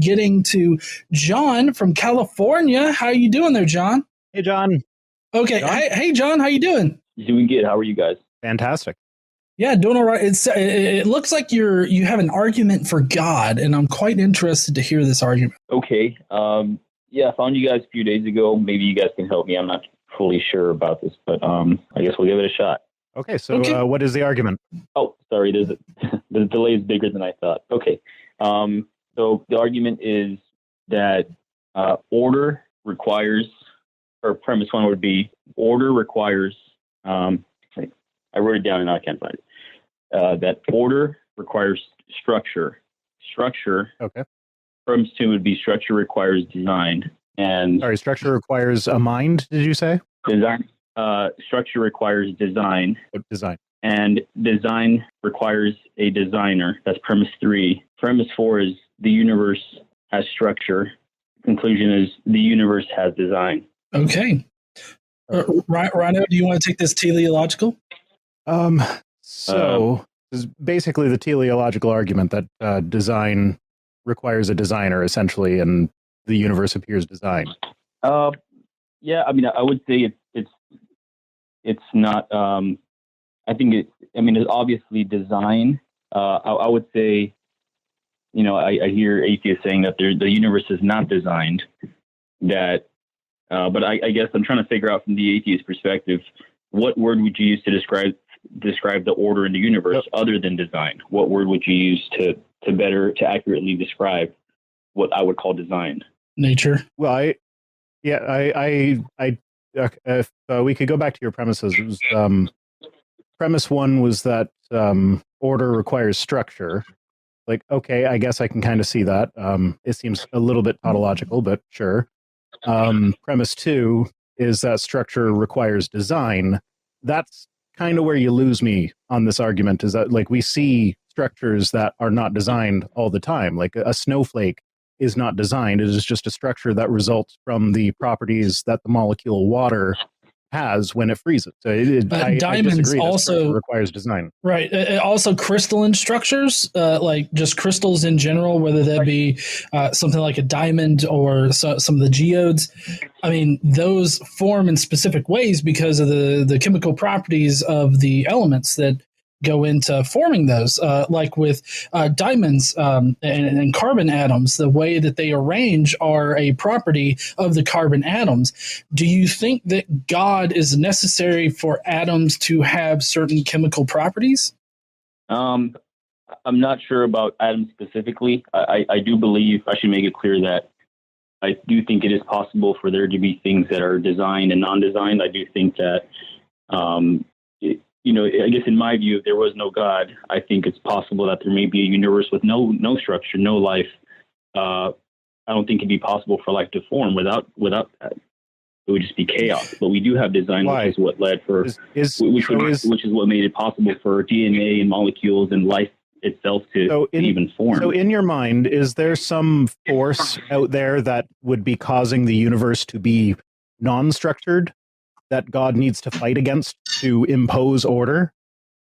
getting to John from California. How you doing there, John? Hey, John. Okay. John? Hey, John. How you doing? Doing good. How are you guys? Fantastic. Yeah, doing all right. It looks like you have an argument for God, and I'm quite interested to hear this argument. Okay. Yeah, I found you guys a few days ago. Maybe you guys can help me. I'm not fully sure about this, but I guess we'll give it a shot. Okay, so what is the argument? Oh, sorry. The delay is bigger than I thought. Okay. So the argument is that order requires, or premise one would be, order requires, I wrote it down and now I can't find it. That order requires structure. Structure. Okay. Premise two would be structure requires design. And sorry, structure requires a mind, did you say? Design. Structure requires design. Design. And design requires a designer. That's premise three. Premise four is the universe has structure. Conclusion is the universe has design. Okay. Rhino, do you want to take this teleological? So is basically the teleological argument that design requires a designer, essentially, and the universe appears designed. Yeah, I mean, I would say it's not. I think it's obviously design. I would say, I hear atheists saying that the universe is not designed. That, but I guess I'm trying to figure out from the atheist perspective, what word would you use to describe the order in the universe other than design? What word would you use to accurately describe what I would call design? Nature. Well, if we could go back to your premises, it was, premise one was that order requires structure. Like, okay, I guess I can kind of see that. It seems a little bit tautological, but sure. Premise two is that structure requires design. That's kind of where you lose me on this argument, is that, like, we see structures that are not designed all the time. Like a snowflake is not designed. It is just a structure that results from the properties that the molecule water has when it freezes. So diamonds also requires design. Right. Also crystalline structures, like just crystals in general, whether that be something like a diamond or some of the geodes. I mean, those form in specific ways because of the chemical properties of the elements that go into forming those, like with diamonds and carbon atoms. The way that they arrange are a property of the carbon atoms. Do you think that God is necessary for atoms to have certain chemical properties? I'm not sure about atoms specifically. I do believe, I should make it clear that I do think it is possible for there to be things that are designed and non-designed. I do think that I guess in my view, if there was no God, I think it's possible that there may be a universe with no structure, no life. I don't think it'd be possible for life to form without that. It would just be chaos. But we do have design, which is what led for, which is what made it possible for DNA and molecules and life itself to even form. So in your mind, is there some force out there that would be causing the universe to be non-structured, that God needs to fight against to impose order?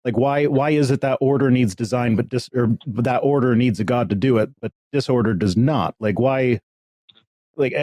Like, why is it that order needs design, but that order needs a God to do it, but disorder does not? Like, why? Like,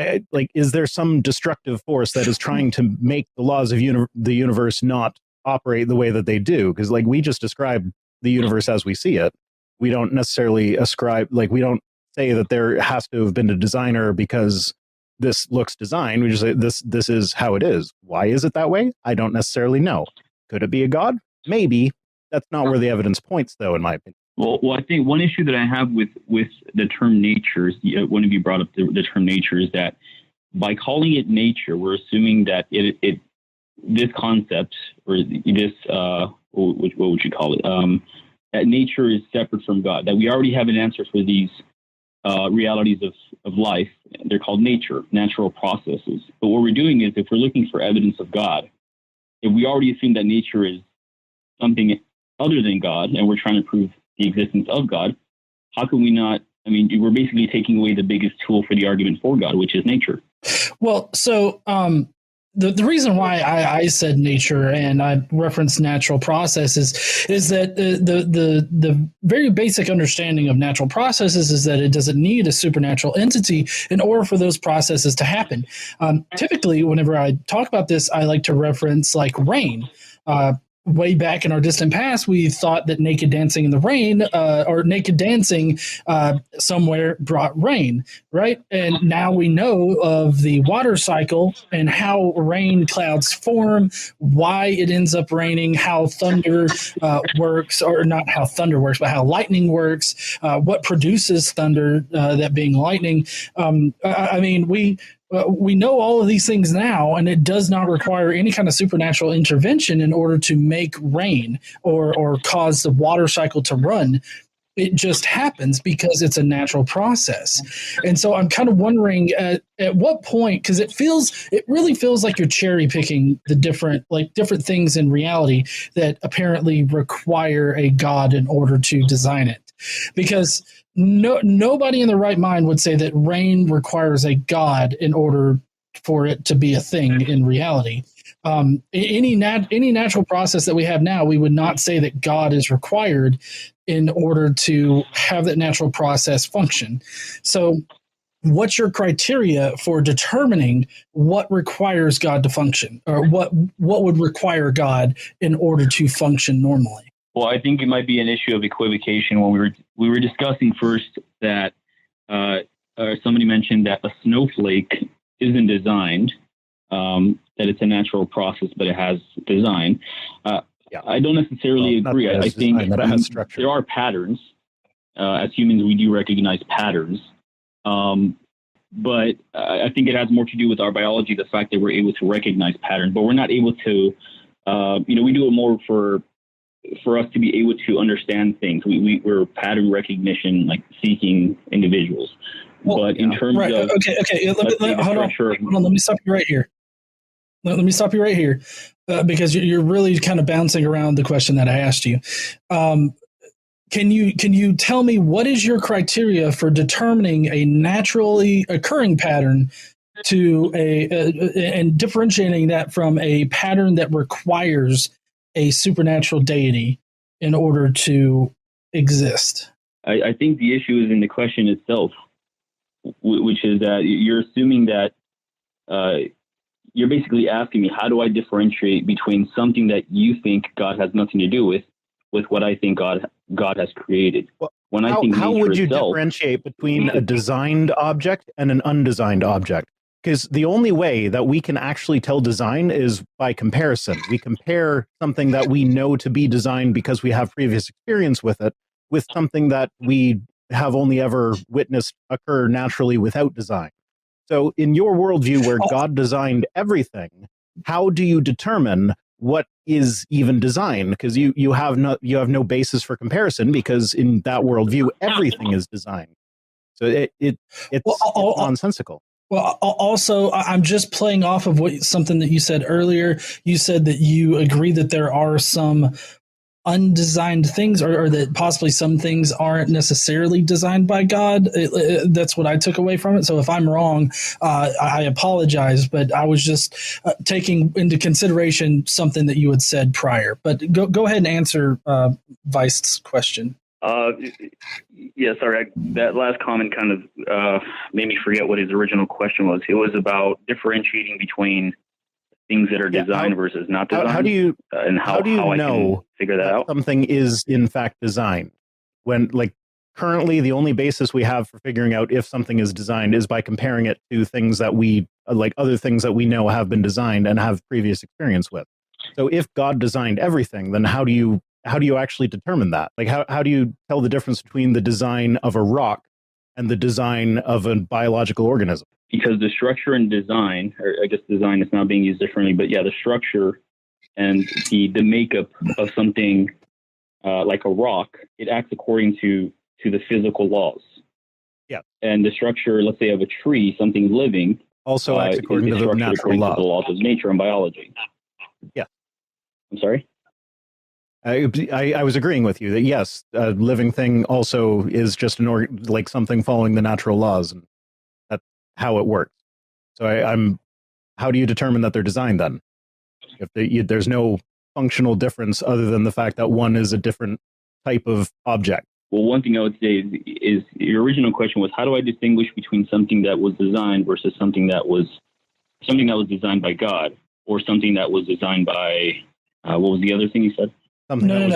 is there some destructive force that is trying to make the laws of the universe not operate the way that they do? Because, like, we just described the universe as we see it. We don't necessarily we don't say that there has to have been a designer because this looks designed. We just say this is how it is. Why is it that way? I don't necessarily know. Could it be a God? Maybe. That's not where the evidence points, though, in my opinion. Well, I think one issue that I have with the term nature is, one of you brought up the term nature, is that by calling it nature, we're assuming that this concept, or this what would you call it? That nature is separate from God. That we already have an answer for these realities of life. They're called natural processes. But what we're doing is, if we're looking for evidence of God, if we already assume that nature is something other than God, and we're trying to prove the existence of God, how can we not? I mean, we're basically taking away the biggest tool for the argument for God, which is nature. Well, so the reason why I said nature and I referenced natural processes is that the very basic understanding of natural processes is that it doesn't need a supernatural entity in order for those processes to happen. Typically, whenever I talk about this, I like to reference like rain. Way back in our distant past, we thought that naked dancing in the rain or naked dancing somewhere brought rain, right? And now we know of the water cycle and how rain clouds form, why it ends up raining, how thunder works, or not how thunder works, but how lightning works, what produces thunder, that being lightning. I mean, we know all of these things now, and it does not require any kind of supernatural intervention in order to make rain or cause the water cycle to run. It just happens because it's a natural process. And so I'm kind of wondering at what point, because it really feels like you're cherry picking the different things in reality that apparently require a God in order to design it. Because nobody in their right mind would say that rain requires a God in order for it to be a thing in reality. Any natural process that we have now, we would not say that God is required in order to have that natural process function. So what's your criteria for determining what requires God to function, or what would require God in order to function normally? Well, I think it might be an issue of equivocation when we were discussing first that somebody mentioned that a snowflake isn't designed, that it's a natural process, but it has design. I don't necessarily agree. I think there are patterns. As humans, we do recognize patterns. But I think it has more to do with our biology, the fact that we're able to recognize patterns, but we're not able to, we do it more for us to be able to understand things. We're pattern recognition, like seeking individuals. Well, but in terms of... Okay. Hold on. Let me stop you right here. Let me stop you right here because you're really kind of bouncing around the question that I asked you. Can you tell me what is your criteria for determining a naturally occurring pattern to and differentiating that from a pattern that requires a supernatural deity in order to exist? I think the issue is in the question itself, which is that you're assuming that you're basically asking me, how do I differentiate between something that you think God has nothing to do with what I think God has created? When how would you differentiate between a designed object and an undesigned object? Because the only way that we can actually tell design is by comparison. We compare something that we know to be designed because we have previous experience with it with something that we have only ever witnessed occur naturally without design. So in your worldview where God designed everything, how do you determine what is even designed? Because you have no basis for comparison, because in that worldview everything is designed. So it's nonsensical. Well, also, I'm just playing off of something that you said earlier. You said that you agree that there are some undesigned things, or that possibly some things aren't necessarily designed by God. That's what I took away from it. So if I'm wrong, I apologize, but I was just taking into consideration something that you had said prior. But go ahead and answer Weist's question. Yeah, sorry. That last comment kind of made me forget what his original question was. It was about differentiating between things that are designed versus not designed. How do you I know can figure that out? Something is in fact designed when, like, currently the only basis we have for figuring out if something is designed is by comparing it to things that we like, other things that we know have been designed and have previous experience with. So if God designed everything, then how do you actually determine that? Like, how do you tell the difference between the design of a rock and the design of a biological organism? Because the structure and design, or I guess design is now being used differently, but yeah, the structure and the makeup of something like a rock, it acts according to the physical laws. Yeah. And the structure, let's say, of a tree, something living, also acts according to the natural laws. To the laws of nature and biology. Yeah. I'm sorry? I was agreeing with you that yes, a living thing also is just like something following the natural laws, and that's how it works. So I'm how do you determine that they're designed then? If there's no functional difference other than the fact that one is a different type of object. Well, one thing I would say is your original question was, how do I distinguish between something that was designed versus something that was designed by God, or something that was designed by what was the other thing you said? Something No.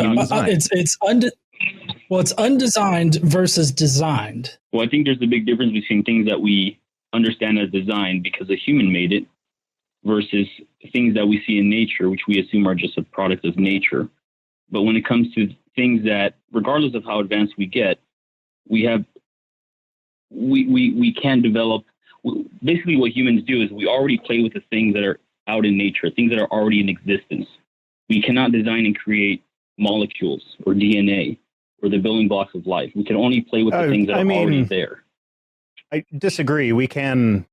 It's undesigned versus designed. Well, I think there's a big difference between things that we understand as designed because a human made it versus things that we see in nature, which we assume are just a product of nature. But when it comes to things that, regardless of how advanced we get, we can develop. Basically, what humans do is we already play with the things that are out in nature, things that are already in existence. We cannot design and create molecules or DNA or the building blocks of life. We can only play with the things that are already there. I disagree. We can,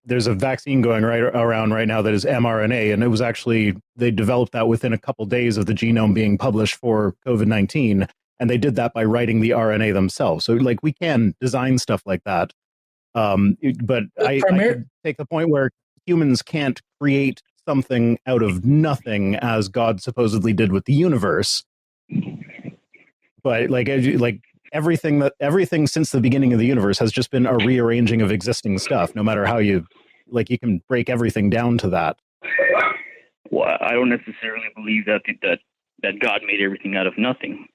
there's a vaccine going around right now that is mRNA, and it was actually, they developed that within a couple days of the genome being published for COVID-19, and they did that by writing the RNA themselves. So, we can design stuff like that. But I take the point where humans can't create something out of nothing as God supposedly did with the universe. But everything since the beginning of the universe has just been a rearranging of existing stuff, no matter how you can break everything down to that. Well, I don't necessarily believe that God made everything out of nothing.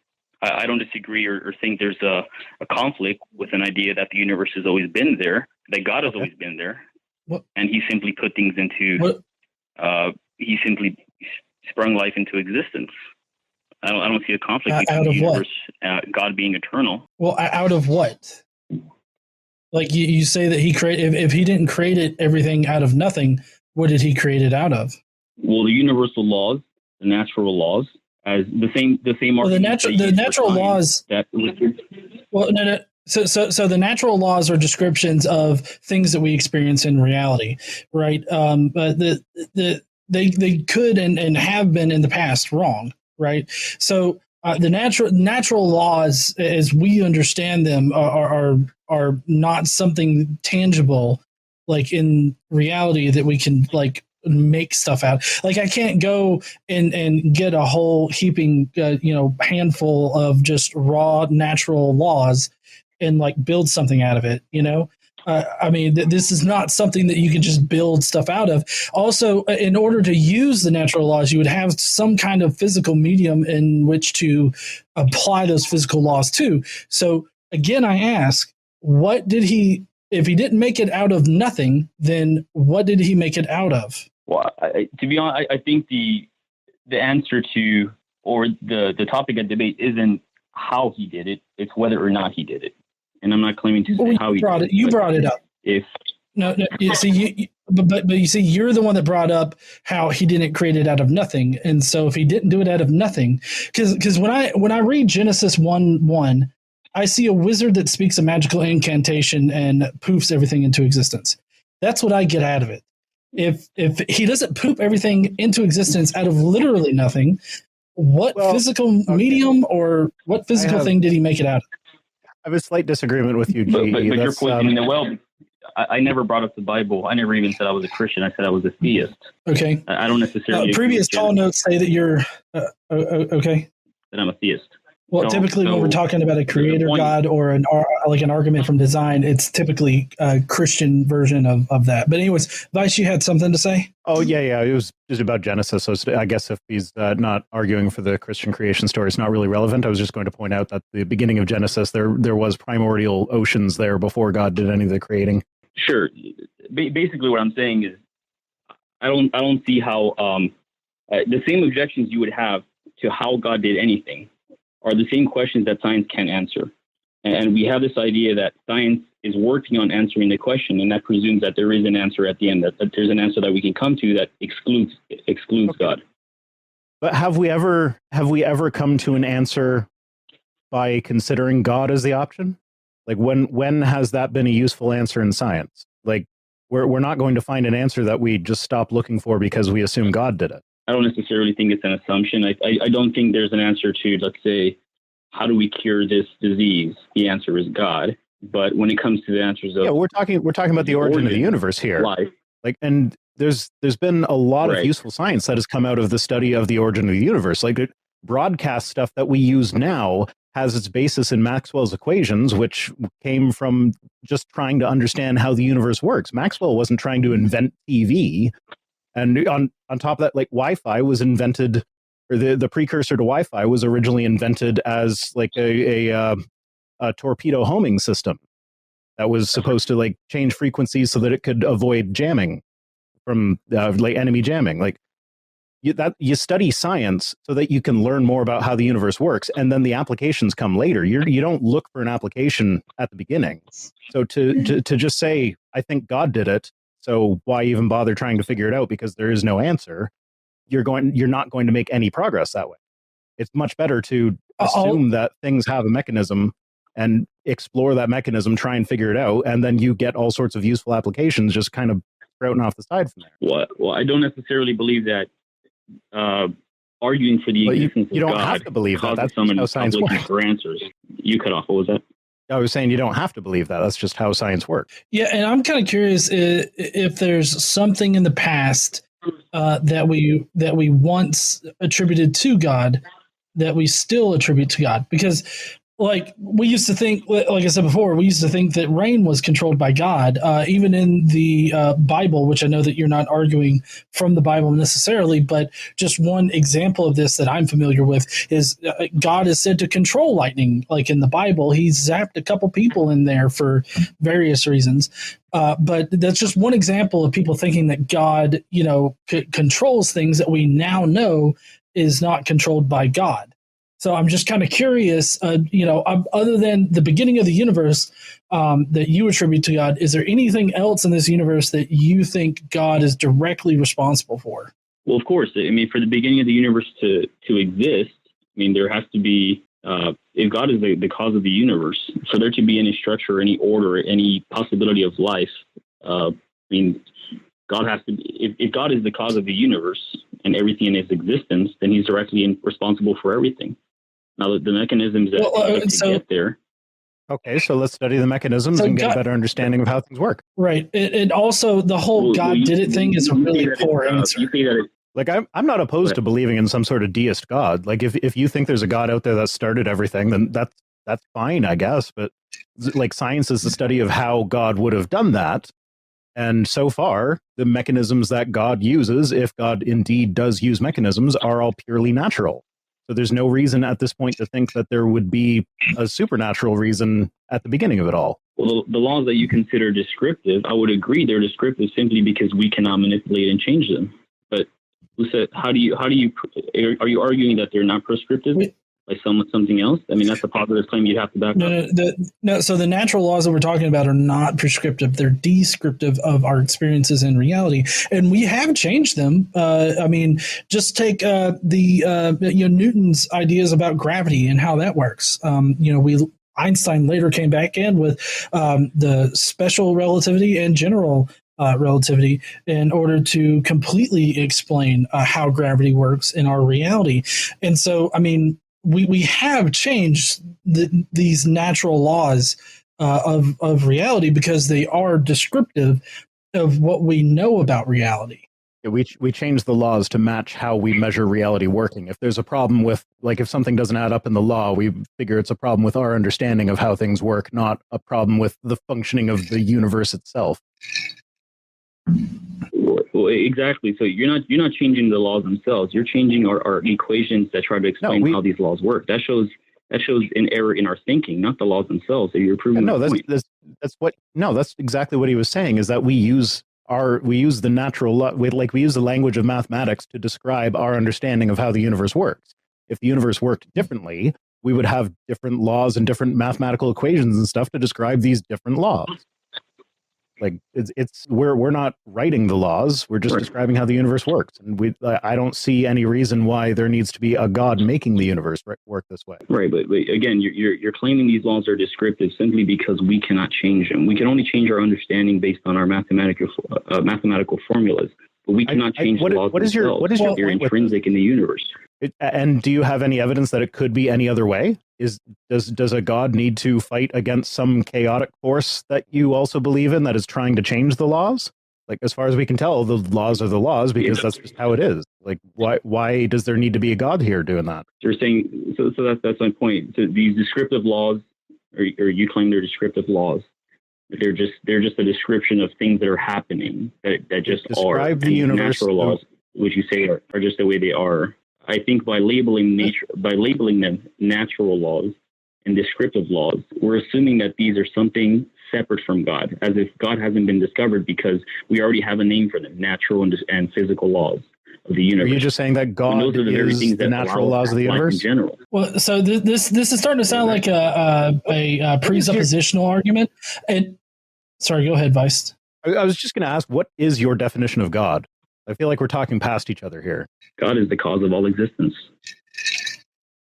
I don't disagree or think there's a conflict with an idea that the universe has always been there, that God has always been there, and he simply put things into, he simply sprung life into existence. I don't see a conflict between the universe, God being eternal. Well, out of what? You say that he created. If he didn't create everything out of nothing, what did he create it out of? Well, the universal laws, the natural laws, as the same. Well, the natural laws. No. So the natural laws are descriptions of things that we experience in reality, right? But they could and have been in the past wrong. Right. So the natural laws, as we understand them, are not something tangible, in reality, that we can make stuff out. I can't go and get a whole heaping, handful of just raw natural laws and build something out of it. This is not something that you can just build stuff out of. Also, in order to use the natural laws, you would have some kind of physical medium in which to apply those physical laws to. So again, I ask, if he didn't make it out of nothing, then what did he make it out of? Well, to be honest, I think the answer to, or the topic of debate isn't how he did it, it's whether or not he did it. And I'm not claiming to say how he did it. You brought it up. No, you see, but you see, you're the one that brought up how he didn't create it out of nothing. And so if he didn't do it out of nothing, because when I read Genesis 1:1, I see a wizard that speaks a magical incantation and poofs everything into existence. That's what I get out of it. If he doesn't poop everything into existence out of literally nothing, what physical medium or what physical thing did he make it out of? I have a slight disagreement with you, G. But you're pointing I never brought up the Bible. I never even said I was a Christian. I said I was a theist. Okay. I don't necessarily. Previous call notes say that you're okay. That I'm a theist. Well, typically when we're talking about a creator God or an argument from design, it's typically a Christian version of that. But anyways, Vice, you had something to say? Oh, yeah. It was just about Genesis. So I guess if he's not arguing for the Christian creation story, it's not really relevant. I was just going to point out that the beginning of Genesis, there was primordial oceans there before God did any of the creating. Sure. Basically, what I'm saying is I don't see how the same objections you would have to how God did anything are the same questions that science can't answer. And we have this idea that science is working on answering the question, and that presumes that there is an answer at the end, that there's an answer that we can come to that excludes okay. God. But have we ever come to an answer by considering God as the option? When has that been a useful answer in science? We're not going to find an answer that we just stop looking for because we assume God did it. I don't necessarily think it's an assumption. I don't think there's an answer to, let's say, how do we cure this disease? The answer is God. But when it comes to the answers of we're talking about the origin of the universe here. Life. And there's been a lot of Right. useful science that has come out of the study of the origin of the universe. Like broadcast stuff that we use now has its basis in Maxwell's equations, which came from just trying to understand how the universe works. Maxwell wasn't trying to invent TV. And on top of that, like Wi-Fi was invented, or the precursor to Wi-Fi was originally invented as like a torpedo homing system that was supposed to like change frequencies so that it could avoid jamming from like enemy jamming. Like you study science so that you can learn more about how the universe works, and then the applications come later. You don't look for an application at the beginning. So to just say, I think God did it, so why even bother trying to figure it out because there is no answer? You're not going to make any progress that way. It's much better to assume that things have a mechanism and explore that mechanism, try and figure it out, and then you get all sorts of useful applications just kind of sprouting off the side from there. Well, I don't necessarily believe that arguing for the existence you of don't God have to believe that. That's someone how science works. for answers. You cut off. What was that? I was saying you don't have to believe that. That's just how science works. Yeah, and I'm kind of curious if there's something in the past that we once attributed to God that we still attribute to God, because like we used to think, like I said before, we used to think that rain was controlled by God. Even in the Bible, which I know that you're not arguing from the Bible necessarily, but just one example of this that I'm familiar with is God is said to control lightning. Like in the Bible, he zapped a couple people in there for various reasons. But that's just one example of people thinking that God, controls things that we now know is not controlled by God. So I'm just kind of curious, other than the beginning of the universe that you attribute to God, is there anything else in this universe that you think God is directly responsible for? Well, of course. I mean, for the beginning of the universe to exist, I mean, there has to be, if God is the cause of the universe, for there to be any structure, any order, any possibility of life, I mean, God has to be, if God is the cause of the universe and everything in its existence, then he's directly responsible for everything. Now, the mechanisms that get there. Okay, so let's study the mechanisms and get a better understanding of how things work. Right. And also the whole God did it thing is a really poor answer. You see that like I'm not opposed to believing in some sort of deist God. Like if you think there's a God out there that started everything, then that's fine, I guess. But like science is the study of how God would have done that. And so far, the mechanisms that God uses, if God indeed does use mechanisms, are all purely natural. So there's no reason at this point to think that there would be a supernatural reason at the beginning of it all. Well, the laws that you consider descriptive, I would agree they're descriptive simply because we cannot manipulate and change them. But Lisa, are you arguing that they're not prescriptive? By something else? I mean, that's a positive claim you'd have to back up. No, so the natural laws that we're talking about are not prescriptive. They're descriptive of our experiences in reality. And we have changed them. I mean, just take Newton's ideas about gravity and how that works. Einstein later came back in with the special relativity and general relativity in order to completely explain how gravity works in our reality. And so, I mean, we have changed these natural laws of reality because they are descriptive of what we know about reality. Yeah, we change the laws to match how we measure reality working. If there's a problem with, like, if something doesn't add up in the law, we figure it's a problem with our understanding of how things work, not a problem with the functioning of the universe itself. Well, exactly. So you're not changing the laws themselves. You're changing our equations that try to explain how these laws work. That shows an error in our thinking, not the laws themselves. So you're proving that's exactly what he was saying. Is that we use the natural law, we use the language of mathematics to describe our understanding of how the universe works. If the universe worked differently, we would have different laws and different mathematical equations and stuff to describe these different laws. Like we're not writing the laws. We're just describing how the universe works. And I don't see any reason why there needs to be a God making the universe work this way. Right. But again, you're claiming these laws are descriptive simply because we cannot change them. We can only change our understanding based on our mathematical formulas. But we cannot change the laws themselves. What is your They're intrinsic in the universe. And do you have any evidence that it could be any other way? Does a God need to fight against some chaotic force that you also believe in that is trying to change the laws? Like, as far as we can tell, the laws are the laws because that's just how it is. Like, why does there need to be a God here doing that? You're saying, so that's my point. So these descriptive laws, or you claim they're descriptive laws, they're just a description of things that are happening that just describe are. The universe. Natural laws, which you say are just the way they are. I think by labeling them natural laws and descriptive laws, we're assuming that these are something separate from God, as if God hasn't been discovered because we already have a name for them, natural and physical laws of the universe. Are you just saying that God is the natural laws of the universe? In general. Well, so this is starting to sound like a presuppositional argument. And sorry, go ahead, Vice. I was just going to ask, what is your definition of God? I feel like we're talking past each other here. God is the cause of all existence.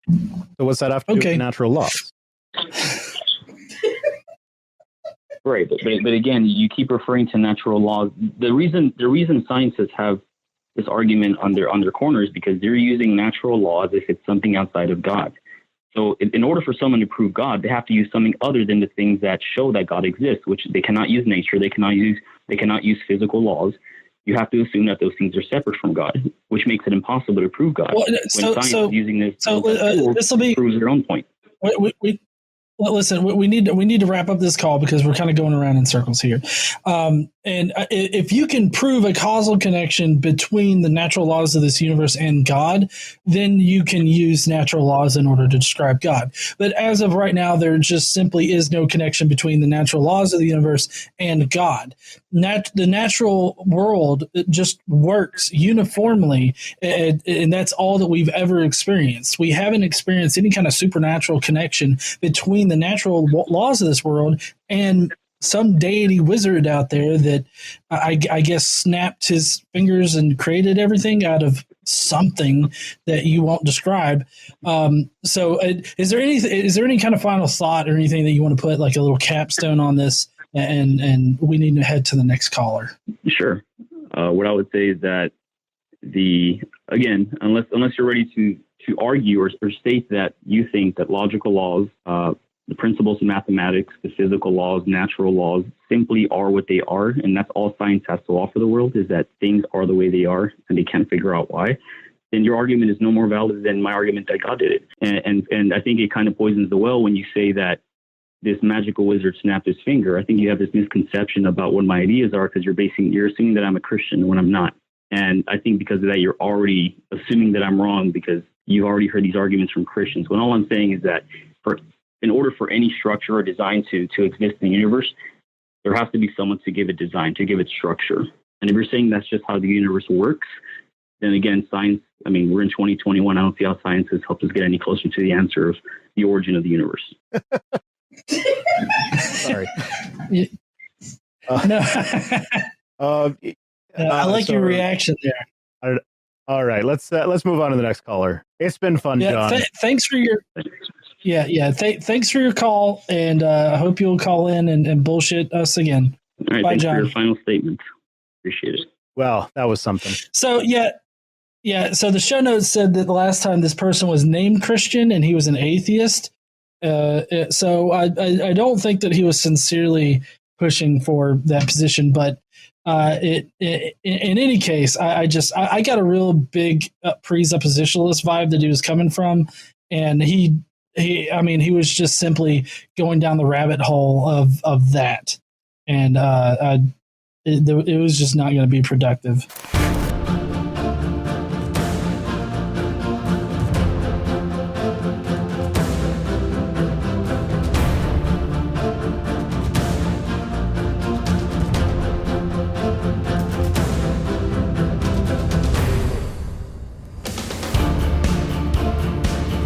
So what's that have to do with natural laws? Right, but again, you keep referring to natural laws. The reason scientists have this argument on their corner is because they're using natural law as if it's something outside of God. So in order for someone to prove God, they have to use something other than the things that show that God exists, which they cannot use nature, they cannot use physical laws. You have to assume that those things are separate from God, which makes it impossible to prove God. Well, when science is using this, this will be proves their own point. Listen, we need to wrap up this call because we're kind of going around in circles here. And if you can prove a causal connection between the natural laws of this universe and God, then you can use natural laws in order to describe God. But as of right now, there just simply is no connection between the natural laws of the universe and God. The natural world just works uniformly, and that's all that we've ever experienced. We haven't experienced any kind of supernatural connection between the natural laws of this world and some deity wizard out there that I guess snapped his fingers and created everything out of something that you won't describe. So is there any kind of final thought or anything that you want to put like a little capstone on this? And we need to head to the next caller. Sure. What I would say is that unless you're ready to argue or state that you think that logical laws, the principles of mathematics, the physical laws, natural laws simply are what they are, and that's all science has to offer the world, is that things are the way they are and they can't figure out why, then your argument is no more valid than my argument that God did it. And I think it kind of poisons the well when you say that this magical wizard snapped his finger. I think you have this misconception about what my ideas are because you're assuming that I'm a Christian when I'm not. And I think because of that, you're already assuming that I'm wrong because you've already heard these arguments from Christians. When all I'm saying is that in order for any structure or design to exist in the universe, there has to be someone to give it design, to give it structure. And if you're saying that's just how the universe works, then again, science, we're in 2021. I don't see how science has helped us get any closer to the answer of the origin of the universe. Sorry. I like your reaction there. All right, let's move on to the next caller. It's been fun, John. Thanks for your thanks for your call, and I hope you'll call in and bullshit us again. All right, bye, thanks John. for your final statement. Appreciate it. Well, that was something. So so the show notes said that the last time this person was named Christian and he was an atheist. So I don't think that he was sincerely pushing for that position, but in any case, I got a real big presuppositionalist vibe that he was coming from, and he was just simply going down the rabbit hole of that, and it was just not going to be productive.